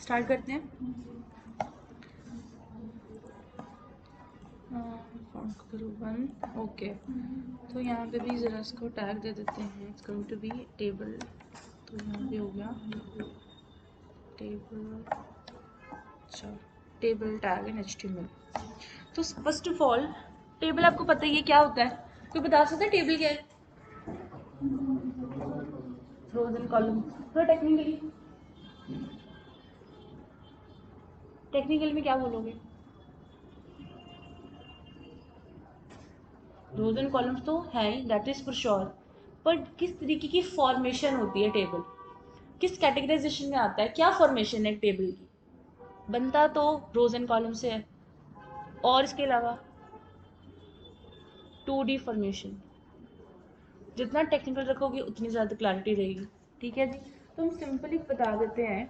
Start करते हैं। Found करो 1। ओके, तो यहाँ पे भी ज़रा इसको टैग दे देते हैं। It's going to be table. तो यहाँ पे हो गया टेबल। अच्छा, टेबल टैग इन HTML। तो फर्स्ट ऑफ ऑल टेबल आपको पता ही है क्या होता है? कोई बता सकता है टेबल क्या है? रोज एंड कॉलम। तो टेक्निकल में क्या बोलोगे? रोज एंड कॉलम्स तो है ही, दैट इज फॉर श्योर। पर किस तरीके की फॉर्मेशन होती है टेबल? किस कैटेगराइजेशन में आता है? क्या फॉर्मेशन है टेबल की? बनता तो रोज एंड कॉलम से है, और इसके अलावा 2D फॉर्मेशन। जितना टेक्निकल रखोगे उतनी ज़्यादा क्लैरिटी रहेगी। ठीक है जी, तो हम सिंपली बता देते हैं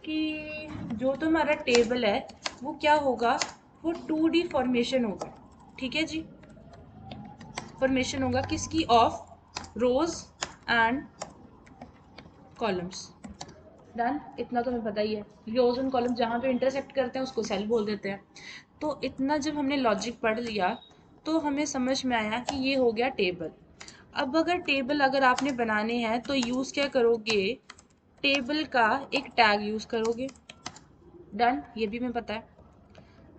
कि जो तो हमारा टेबल है वो क्या होगा, वो 2D फॉर्मेशन होगा। ठीक है जी, फॉर्मेशन होगा किसकी? Of rose and columns. Done, इतना तो हमें पता ही है। रोज एंड कॉलम जहाँ पे इंटरसेक्ट करते हैं उसको सेल बोल देते हैं। तो इतना जब हमने लॉजिक पढ़ लिया तो हमें समझ में आया कि ये हो गया टेबल। अब अगर टेबल अगर आपने बनाने हैं तो यूज़ क्या करोगे? टेबल का एक टैग यूज़ करोगे। डन, ये भी हमें पता है।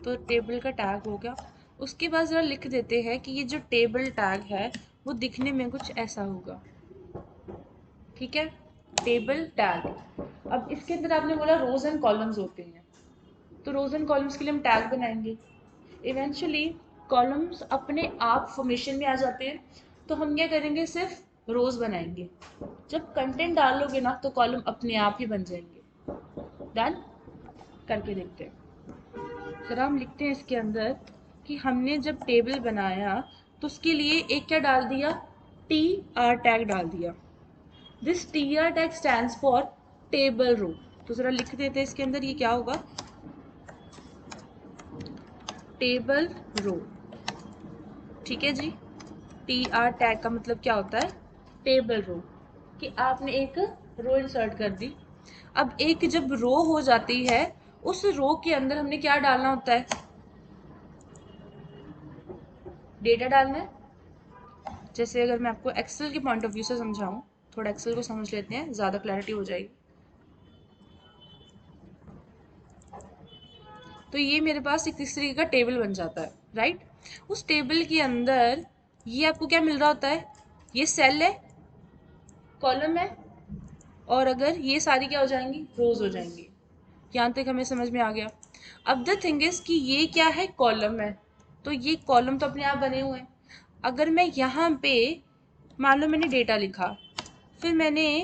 तो टेबल का टैग हो गया। उसके बाद ज़रा लिख देते हैं कि ये जो टेबल टैग है वो दिखने में कुछ ऐसा होगा। ठीक है, टेबल टैग। अब इसके अंदर आपने बोला रोज एंड कॉलम्स होते हैं, तो रोज एंड कॉलम्स के लिए हम टैग बनाएंगे। इवेंचुअली कॉलम्स अपने आप फॉर्मेशन में आ जाते हैं, तो हम क्या करेंगे? सिर्फ रोज बनाएंगे। जब कंटेंट डालोगे ना तो कॉलम अपने आप ही बन जाएंगे। डन, करके देखते हैं। जरा हम लिखते हैं इसके अंदर कि हमने जब टेबल बनाया तो उसके लिए एक क्या डाल दिया? TR टैग डाल दिया। This TR tag stands for table row. तो जरा लिख देते हैं इसके अंदर ये क्या होगा? Table row. ठीक है जी, TR टैग का मतलब क्या होता है? टेबल रो, कि आपने एक रो इंसर्ट कर दी। अब एक जब रो हो जाती है, उस रो के अंदर हमने क्या डालना होता है? डेटा डालना है। जैसे अगर मैं आपको एक्सेल के पॉइंट ऑफ व्यू से समझाऊं, थोड़ा एक्सेल को समझ लेते हैं, ज़्यादा क्लैरिटी हो जाएगी। तो ये मेरे पास एक इस तरीके का टेबल बन जाता है, राइट? उस टेबल के अंदर ये आपको क्या मिल रहा होता है? ये सेल है, कॉलम है, और अगर ये सारी क्या हो जाएंगी? रोज हो जाएंगी। यहाँ तक हमें समझ में आ गया। अब द थिंग इज कि ये क्या है? कॉलम है। तो ये कॉलम तो अपने आप बने हुए हैं। अगर मैं यहाँ पे मान लो मैंने डेटा लिखा, फिर मैंने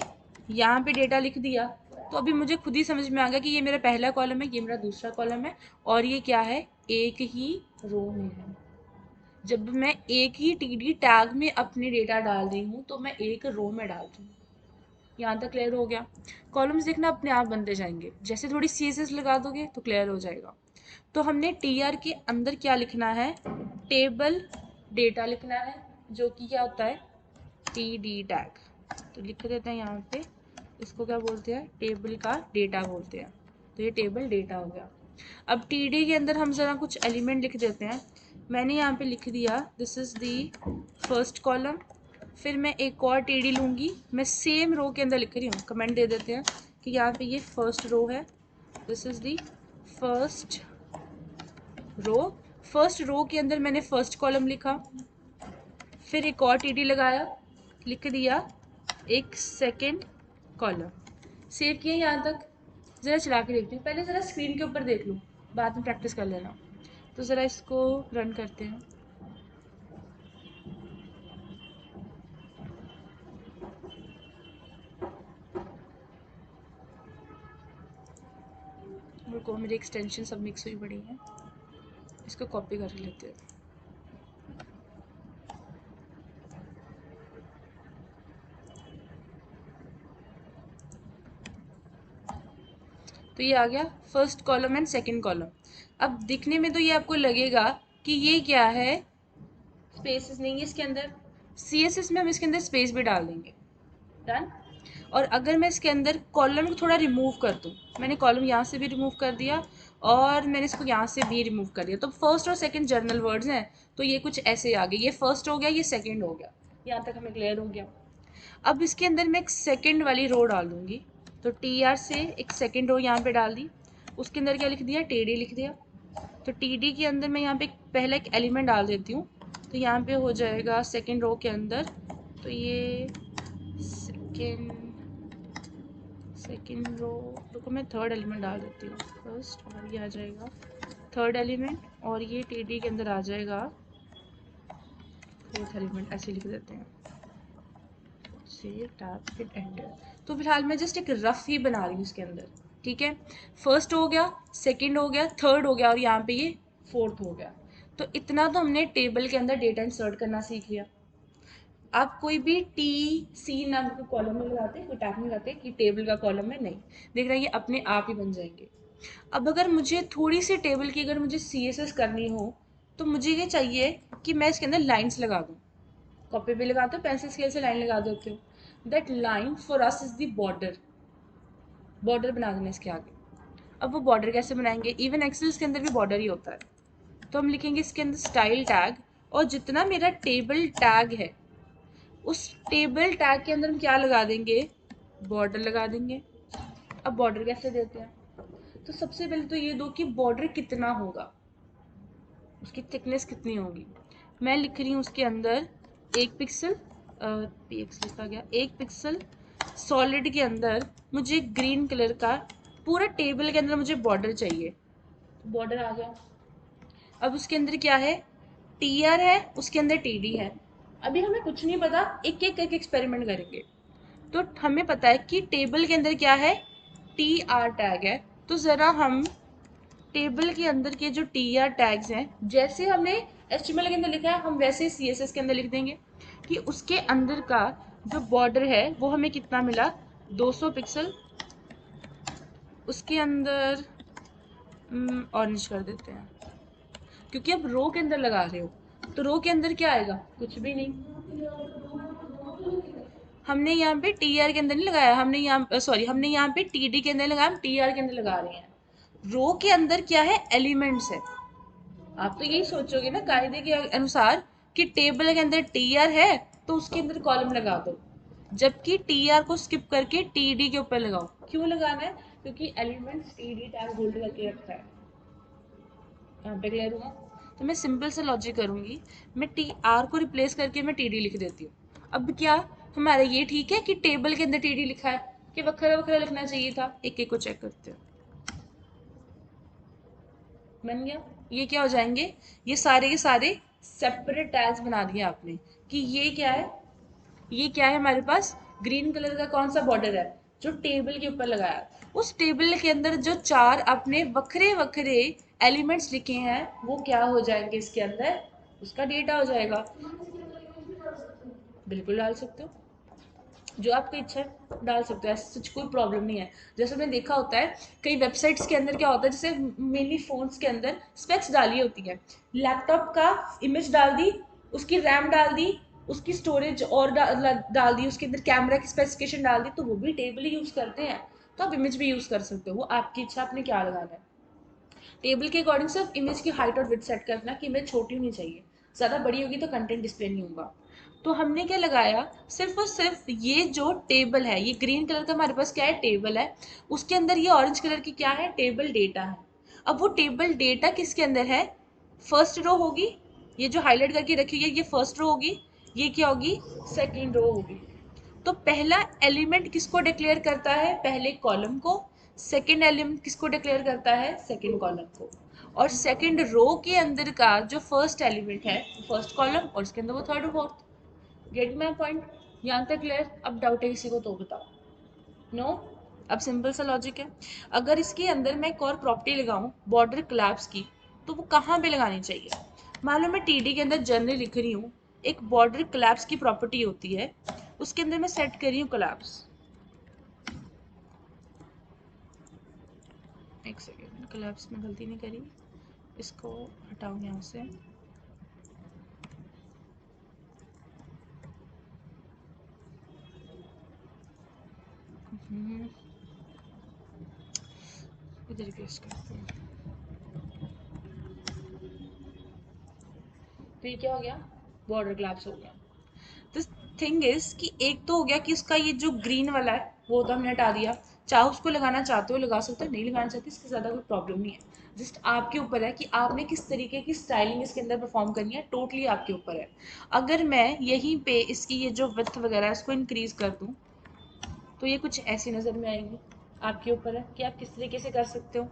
यहाँ पे डेटा लिख दिया, तो अभी मुझे खुद ही समझ में आ गया कि ये मेरा पहला कॉलम है, ये मेरा दूसरा कॉलम है, और ये क्या है? एक ही रो में है। जब मैं एक ही TD टैग में अपने डेटा डाल रही हूँ तो मैं एक रो में डाल रही हूँ। यहाँ तक क्लियर हो गया? कॉलम्स देखना अपने आप बनते जाएंगे, जैसे थोड़ी CSS लगा दोगे तो क्लियर हो जाएगा। तो हमने TR के अंदर क्या लिखना है? टेबल डेटा लिखना है, जो कि क्या होता है? TD tag. तो लिख देते हैं यहाँ पे, इसको क्या बोलते हैं? टेबल का डेटा बोलते हैं। तो ये टेबल डेटा हो गया। अब TD के अंदर हम ज़रा कुछ एलिमेंट लिख देते हैं। मैंने यहाँ पे लिख दिया this is the first column. फिर मैं एक और TD लूँगी, मैं सेम रो के अंदर लिख रही हूँ, कमेंट दे देते हैं कि यहाँ पे ये फर्स्ट रो है, this is the first row. First row के अंदर मैंने फर्स्ट कॉलम लिखा, फिर एक और TD लगाया, लिख दिया एक सेकंड कॉलम। सेव किया यहाँ तक। ज़रा चला के देखती हूँ, पहले ज़रा स्क्रीन के ऊपर देख लूँ, बाद में प्रैक्टिस कर लेना। तो ज़रा इसको रन करते हैं। रुको, मेरी एक्सटेंशन सब मिक्स हुई पड़ी हैं, इसको कॉपी कर लेते हैं। तो ये आ गया first column and second column. अब दिखने में तो ये आपको लगेगा कि ये क्या है? स्पेसेस नहीं है इसके अंदर। CSS में हम इसके अंदर स्पेस भी डाल देंगे। डन। और अगर मैं इसके अंदर कॉलम को थोड़ा रिमूव कर दूँ, मैंने कॉलम यहाँ से भी रिमूव कर दिया और मैंने इसको यहाँ से भी रिमूव कर दिया, तो फर्स्ट और सेकंड जर्नल वर्ड्स हैं, तो ये कुछ ऐसे आ गए, ये फर्स्ट हो गया, ये सेकंड हो गया। यहाँ तक हमें क्लियर हो गया। अब इसके अंदर मैं एक सेकंड वाली रो डाल दूंगी, तो टी आर से एक सेकंड रो यहाँ पे डाल दी, उसके अंदर क्या लिख दिया, टी डी लिख दिया। तो टी डी के अंदर मैं यहाँ पे पहला एक एलिमेंट डाल देती हूँ, तो यहाँ पे हो जाएगा सेकंड रो के अंदर, तो ये सेकंड रो, रुको मैं थर्ड एलिमेंट डाल देती हूँ फर्स्ट, और ये आ जाएगा थर्ड एलिमेंट, और ये टी डी के अंदर आ जाएगा फोर्थ एलिमेंट, ऐसे लिख देते हैं। Save tab hit enter. तो फिलहाल मैं जस्ट एक रफ ही बना रही हूँ इसके अंदर, ठीक है। फर्स्ट हो गया, सेकंड हो गया, थर्ड हो गया और यहाँ पे ये फोर्थ हो गया। तो इतना तो हमने टेबल के अंदर डेटा इंसर्ट करना सीख लिया। आप कोई भी टी सी नाम के कॉलम में लगाते, कोई टैग में लगाते कि टेबल का कॉलम में, नहीं देख रहा, ये अपने आप ही बन जाएंगे। अब अगर मुझे थोड़ी सी टेबल की अगर मुझे सी एस एस करनी हो, तो मुझे ये चाहिए कि मैं इसके अंदर लाइन्स लगा दूँ। कॉपी पे लगाते हो, पेंसिल स्केल से लाइन लगा देते हो, that line for us is the border. Border बना देना इसके आगे। अब वो बॉर्डर कैसे बनाएंगे, इवन एक्सेल के अंदर भी बॉर्डर ही होता है। तो हम लिखेंगे इसके अंदर स्टाइल टैग, और जितना मेरा टेबल टैग है उस टेबल टैग के अंदर हम क्या लगा देंगे, बॉर्डर लगा देंगे। अब बॉर्डर कैसे देते हैं, तो सबसे पहले तो ये दो कि बॉर्डर कितना होगा, उसकी थिकनेस कितनी होगी। मैं लिख रही हूँ उसके अंदर 1 पिक्सल, px लिखा गया, 1 पिक्सल सॉलिड के अंदर मुझे ग्रीन कलर का पूरा टेबल के अंदर मुझे बॉर्डर चाहिए। बॉर्डर आ गया। अब उसके अंदर क्या है, टी आर है, उसके अंदर टी डी है। अभी हमें कुछ नहीं पता, एक एक करके एक्सपेरिमेंट करेंगे। तो हमें पता है कि टेबल के अंदर क्या है, टी आर टैग है। तो ज़रा हम टेबल के अंदर के जो टी आर टैग्स हैं, जैसे हमने एचटीएमएल के अंदर लिखा है, हम वैसे सीएसएस के अंदर लिख देंगे कि उसके अंदर का जो बॉर्डर है वो हमें कितना मिला, 200 पिक्सल। उसके अंदर ऑरेंज कर देते हैं, क्योंकि अब रो के अंदर लगा रहे हो, तो रो के अंदर क्या आएगा, कुछ भी नहीं। हमने यहाँ पे टी आर के अंदर नहीं लगाया, हमने यहाँ सॉरी हमने यहाँ पे टी डी के अंदर लगाया, हम टी आर के अंदर लगा रहे हैं। रो के अंदर क्या है, एलिमेंट्स है। आप तो यही सोचोगे ना कायदे के अनुसार कि टेबल के अंदर टी आर है तो उसके अंदर कॉलम लगा दो, जबकि टी आर को स्किप करके टी डी के ऊपर लगाओ। क्यों लगाना है, क्योंकि elements T D tag hold करके रखता है। यहाँ पे क्लियर हुआ। तो मैं सिंपल सा लॉजिक करूंगी, मैं टी आर को रिप्लेस करके मैं टी डी लिख देती हूँ। अब क्या हमारा ये ठीक है कि टेबल के अंदर टी डी लिखा है, कि वखरा वखरा लिखना चाहिए था। एक एक को चेक करते हैं, बन गया। ये क्या हो जाएंगे, ये सारे के सारे सेपरेट टैग्स बना दिए आपने, कि ये क्या है, ये क्या है हमारे पास, ग्रीन कलर का कौन सा बॉर्डर है जो टेबल के ऊपर लगाया। उस टेबल के अंदर जो चार अपने वखरे वखरे एलिमेंट्स लिखे हैं वो क्या हो जाएंगे इसके अंदर, उसका डेटा हो जाएगा। बिल्कुल डाल सकते हो, जो आपकी इच्छा है डाल सकते हो, ऐसा कुछ कोई प्रॉब्लम नहीं है। जैसे मैंने देखा होता है कई वेबसाइट्स के अंदर क्या होता है, जैसे मेनली फोन्स के अंदर स्पेक्स डाली होती है, लैपटॉप का इमेज डाल दी, उसकी रैम डाल दी, उसकी स्टोरेज और डाल दी, उसके अंदर कैमरा की स्पेसिफिकेशन डाल दी, तो वो भी टेबल ही यूज़ करते हैं। तो आप इमेज भी यूज़ कर सकते हो, वो आपकी इच्छा, आपने क्या लगाना है। टेबल के अकॉर्डिंग सिर्फ इमेज की हाइट और विड्थ सेट करना कि इमेज छोटी होनी चाहिए, ज़्यादा बड़ी होगी तो कंटेंट डिस्प्ले नहीं होगा। तो हमने क्या लगाया, सिर्फ और सिर्फ ये जो टेबल है, ये ग्रीन कलर का हमारे पास क्या है, टेबल है, उसके अंदर ये ऑरेंज कलर की क्या है, टेबल डेटा है। अब वो टेबल डेटा किसके अंदर है, फर्स्ट रो होगी, ये जो हाईलाइट करके रखी हुई है ये फर्स्ट रो होगी, ये क्या होगी, सेकेंड रो होगी। तो पहला एलिमेंट किसको डिक्लेयर करता है, पहले कॉलम को। सेकंड एलिमेंट किसको डिक्लेयर करता है, सेकंड कॉलम को। और सेकंड रो के अंदर का जो फर्स्ट एलिमेंट है फर्स्ट कॉलम, और उसके अंदर वो थर्ड और फोर्थ। गेट माई पॉइंट, यहाँ तक क्लियर। अब डाउट है किसी को तो बताओ, नो अब सिंपल सा लॉजिक है। अगर इसके अंदर मैं एक और प्रॉपर्टी लगाऊं बॉर्डर कोलैप्स की, तो वो कहाँ पे लगानी चाहिए। मान लो मैं टीडी के अंदर जनरली लिख रही हूँ, एक बॉर्डर कोलैप्स की प्रॉपर्टी होती है, उसके अंदर मैं सेट कर रही हूँ कोलैप्स। एक सेकेंड, कोलैप्स में गलती नहीं करी, इसको हटाऊँ यहाँ से। इधर पेस्ट करते हैं। तो ये क्या हो गया, बॉर्डर क्लैप्स हो गया। द थिंग इज कि एक तो हो गया कि उसका ये जो ग्रीन वाला है वो तो हमने हटा दिया, चाहे उसको लगाना चाहते हो लगा सकते हो, नहीं लगाना चाहते इससे ज़्यादा कोई प्रॉब्लम नहीं है। जस्ट आपके ऊपर है कि आपने किस तरीके की स्टाइलिंग इसके अंदर परफॉर्म करनी है, टोटली आपके ऊपर है। अगर मैं यहीं पे इसकी ये जो विड्थ वगैरह है इसको इंक्रीज कर दूँ तो ये कुछ ऐसी नज़र में आएगी। आपके ऊपर है कि आप किस तरीके से कर सकते हो।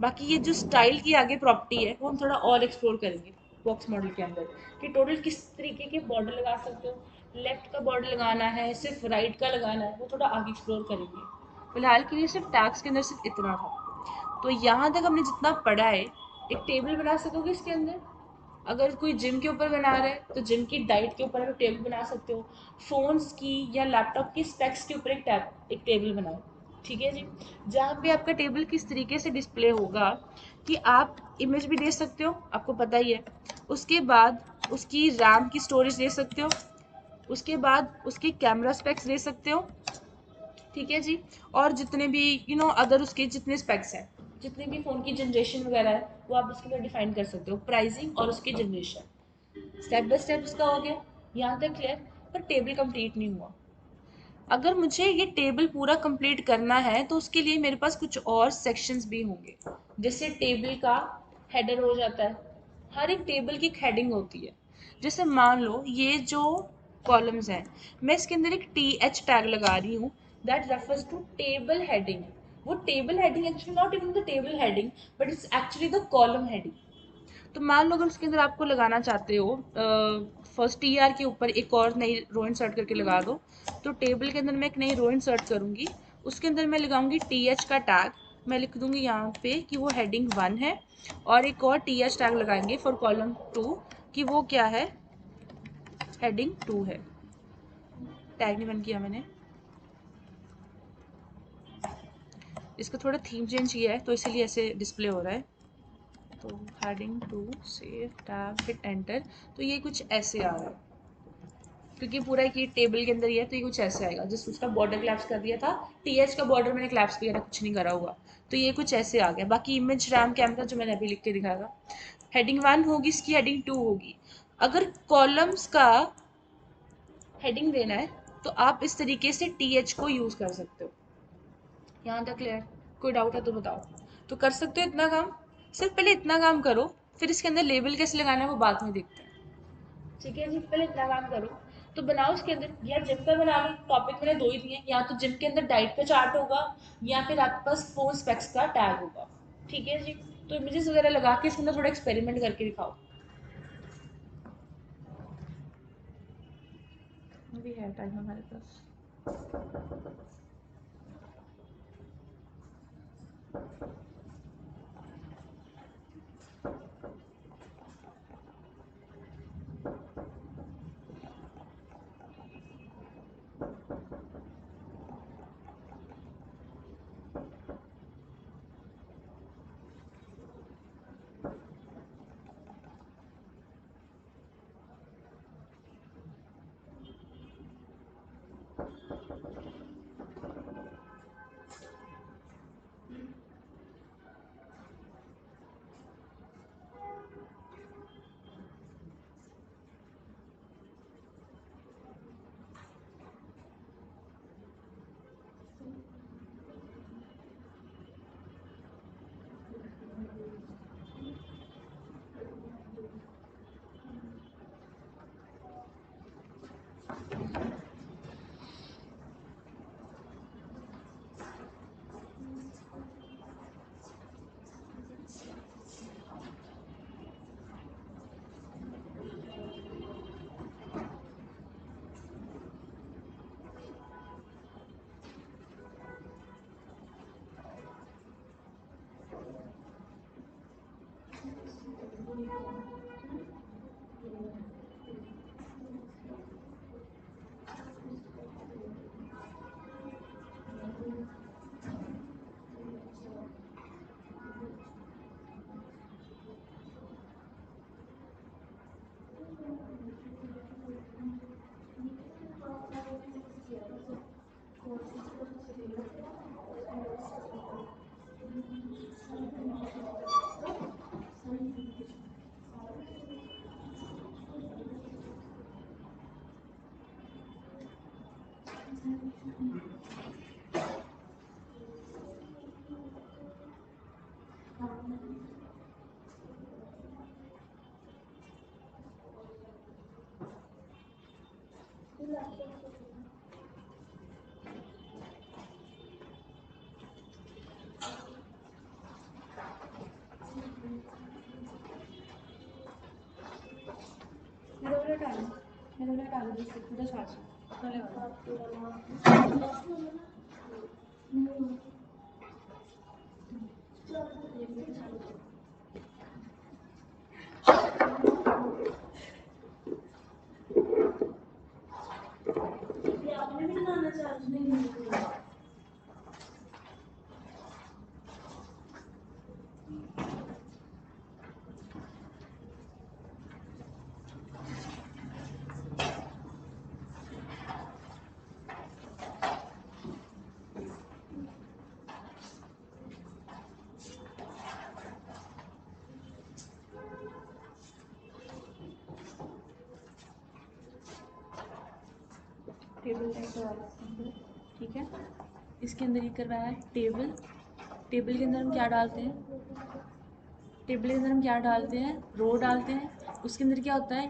बाकी ये जो स्टाइल की आगे प्रॉपर्टी है वो हम थोड़ा और एक्सप्लोर करेंगे बॉक्स मॉडल के अंदर, कि टोटल किस तरीके के बॉर्डर लगा सकते हो, लेफ्ट का बॉर्डर लगाना है सिर्फ राइट का लगाना है, वो थोड़ा आगे एक्सप्लोर करेंगे। फिलहाल के लिए सिर्फ टैक्स के अंदर सिर्फ इतना था। तो यहाँ तक हमने जितना पढ़ा है, एक टेबल बना सकोगे इसके अंदर। अगर कोई जिम के ऊपर बना रहा है तो जिम की डाइट के ऊपर आप टेबल बना सकते हो। फ़ोन्स की या लैपटॉप की स्पेक्स के ऊपर एक टेबल बनाओ। ठीक है जी। जहाँ पे आपका टेबल किस तरीके से डिस्प्ले होगा कि आप इमेज भी दे सकते हो, आपको पता ही है। उसके बाद उसकी रैम की स्टोरेज दे सकते हो, उसके बाद उसके कैमरा स्पेक्स दे सकते हो। ठीक है जी। और जितने भी अदर उसके जितने स्पेक्स हैं, जितने भी फ़ोन की जनरेशन वगैरह है वो आप उसके अंदर डिफाइन कर सकते हो, प्राइसिंग और उसकी जनरेशन। स्टेप बाय स्टेप इसका हो गया यहाँ तक क्लियर। पर टेबल कंप्लीट नहीं हुआ। अगर मुझे ये टेबल पूरा कंप्लीट करना है तो उसके लिए मेरे पास कुछ और सेक्शंस भी होंगे। जैसे टेबल का हेडर हो जाता है, हर एक टेबल की एक हेडिंग होती है। जैसे मान लो ये जो कॉलम्स हैं, मैं इसके अंदर एक टी एच टैग लगा रही हूँ, that refers to table heading. वो table heading actually not even the table heading, but it's actually the column heading. तो मान लो अगर उसके अंदर आपको लगाना चाहते हो फर्स्ट टी आर के ऊपर एक और नई रो इंसर्ट करके लगा दो, तो टेबल के अंदर मैं एक नई रो इंसर्ट करूंगी, उसके अंदर मैं लगाऊंगी टी एच का टैग। मैं लिख दूंगी यहाँ पे कि वो हेडिंग 1 है, और एक और टी एच टैग लगाएंगे फॉर कॉलम 2 कि वो क्या है, हेडिंग 2 है। टैग नहीं बंद किया मैंने, इसका थोड़ा थीम चेंज किया है तो इसलिए ऐसे डिस्प्ले हो रहा है। तो heading 2 save tab hit enter, तो ये कुछ ऐसे आ रहा है क्योंकि पूरा एक ये टेबल के अंदर ही है, तो ये कुछ ऐसे आएगा। जिस उसका बॉर्डर क्लैप्स कर दिया था, टीएच का बॉर्डर मैंने क्लैप्स वगैरह कुछ नहीं करा हुआ, तो ये कुछ ऐसे आ गया। बाकी इमेज रैम कैमरा जो मैंने अभी लिख के दिखाया था, हेडिंग 1 होगी, इसकी हेडिंग 2 होगी। अगर कॉलम्स का हेडिंग देना है तो आप इस तरीके से टीएच को यूज कर सकते हो। यहाँ तक क्लियर? कोई डाउट है तो बताओ। तो कर सकते हो इतना काम, सिर्फ पहले इतना काम करो, फिर इसके अंदर लेबल कैसे लगाना है वो बाद में देखते हैं। ठीक है जी, पहले इतना काम करो। तो बनाओ इसके अंदर, या जिम का बना लो, टॉपिक मैंने दो ही दिए, या तो जिम के अंदर डाइट का चार्ट होगा या फिर आपके पास फोन स्पेक्स का टैग होगा। ठीक है जी। तो इमेजेस वगैरह लगा के इसके अंदर थोड़ा एक्सपेरिमेंट करके दिखाओ। अभी है टाइम हमारे पास। मैंने डाल दी पूरा छाछ आपने भी बनाना चाह टेबल टाइप करवा, ठीक है। इसके अंदर ये करवाया है टेबल। टेबल के अंदर हम क्या डालते हैं, टेबल के अंदर हम क्या डालते हैं, रो डालते हैं। उसके अंदर क्या होता है,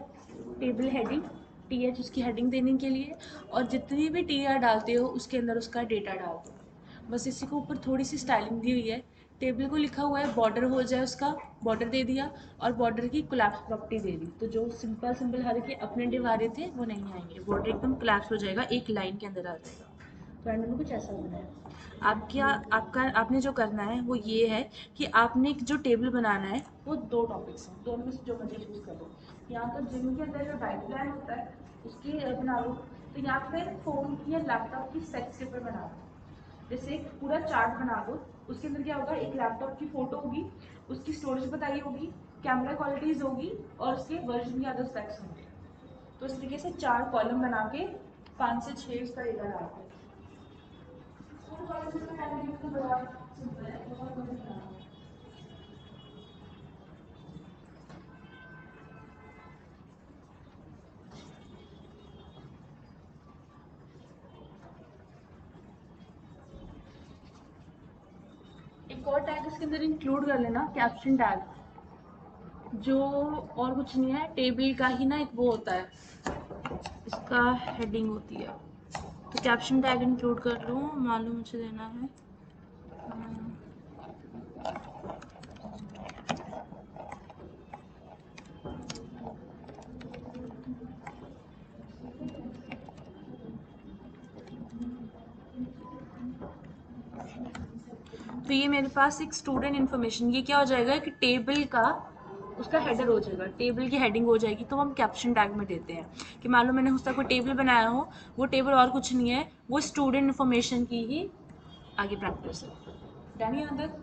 टेबल हेडिंग, टी एच उसकी हेडिंग देने के लिए, और जितनी भी टी आर डालते हो उसके अंदर उसका डेटा डाल दो। बस इसी को ऊपर थोड़ी सी स्टाइलिंग दी हुई है। टेबल को लिखा हुआ है बॉर्डर हो जाए, उसका बॉर्डर दे दिया, और बॉर्डर की कोलैप्स प्रॉपर्टी दे दी। तो जो सिंपल सिंपल हर के अपने डिवारे थे वो नहीं आएंगे, बॉर्डर एकदम कोलैप्स हो जाएगा, एक लाइन के अंदर आ जाएगा। तो एंड में कुछ ऐसा होना है। आपका आपने जो करना है वो ये है कि आपने जो टेबल बनाना है वो दो टॉपिक्स हैं, दोनों में से जो मर्जी चूज कर लो। यहाँ पर जिम के अंदर जो डाइट प्लान होता है उसकी बना लो, तो यहाँ पे फ़ोन या लैपटॉप की सेट्स के ऊपर बना लो। जैसे एक पूरा चार्ट बना दो, उसके अंदर क्या होगा, एक लैपटॉप की फ़ोटो होगी, उसकी स्टोरेज बताई होगी, कैमरा क्वालिटीज़ होगी, और उसके वर्जन के अदर स्पेक्स होंगे। तो इस तरीके से 4 कॉलम बना के 5 से 6 उसका डेटा डालते हैं। एक और टैग इसके अंदर इंक्लूड कर लेना, कैप्शन टैग, जो और कुछ नहीं है, टेबल का ही ना एक वो होता है, इसका हेडिंग होती है। तो कैप्शन टैग इंक्लूड कर लो, मालूम मुझे देना है। तो ये मेरे पास एक स्टूडेंट इन्फॉर्मेशन, ये क्या हो जाएगा कि टेबल का उसका हेडर हो जाएगा, टेबल की हेडिंग हो जाएगी। तो हम कैप्शन टैग में देते हैं कि मान लो मैंने उसका कोई टेबल बनाया हो, वो टेबल और कुछ नहीं है, वो स्टूडेंट इन्फॉर्मेशन की ही आगे प्रैक्टिस है। डन यहाँ तक?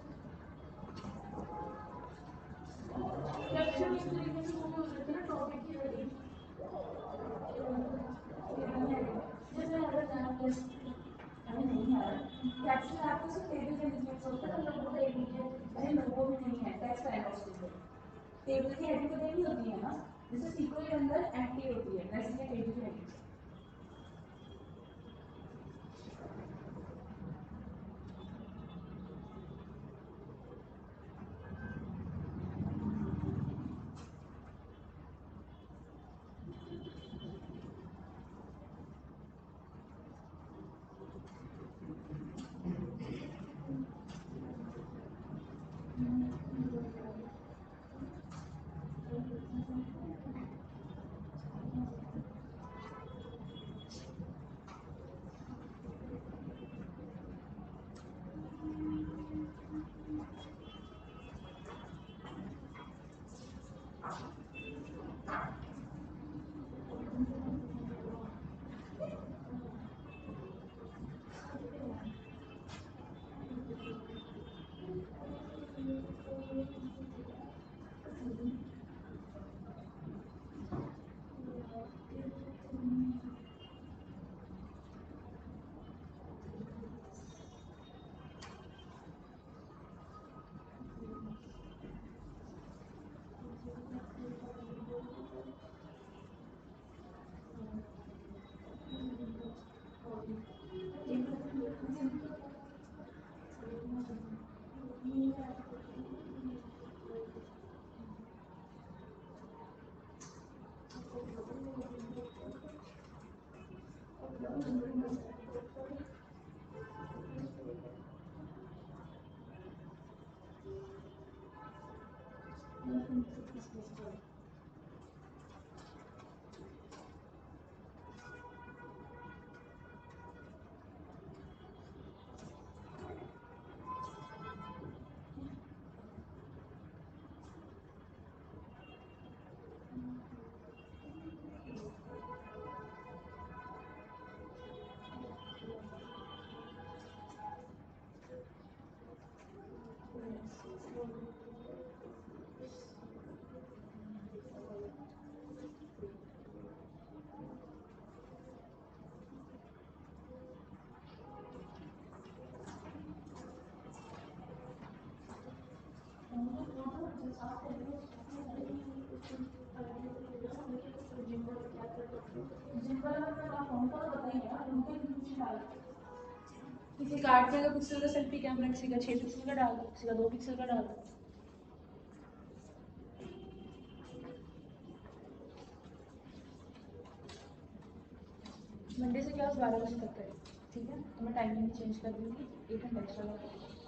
कैप्शन आपको सिर्फ टेबल के नीचे यूज होता है, लोगो का अरे लोगो भी नहीं है, टेक्स्ट आएगा उसके अंदर। टेबल की हेडिंग तो देनी होती है ना, जैसे सीक्वल के अंदर एंटी होती है, वैसे ये टेबल की हेडिंग। किसी का 8 मेगापिक्सल का सेल्फी कैमरा, किसी का 6 पिक्सल का डाल दो, किसी का 2 पिक्सल का डाल दो। मंडे से क्लास 12 बजे तक है, ठीक है? तो मैं टाइमिंग चेंज कर दूंगी, 1 घंटा एक्स्ट्रा लगा।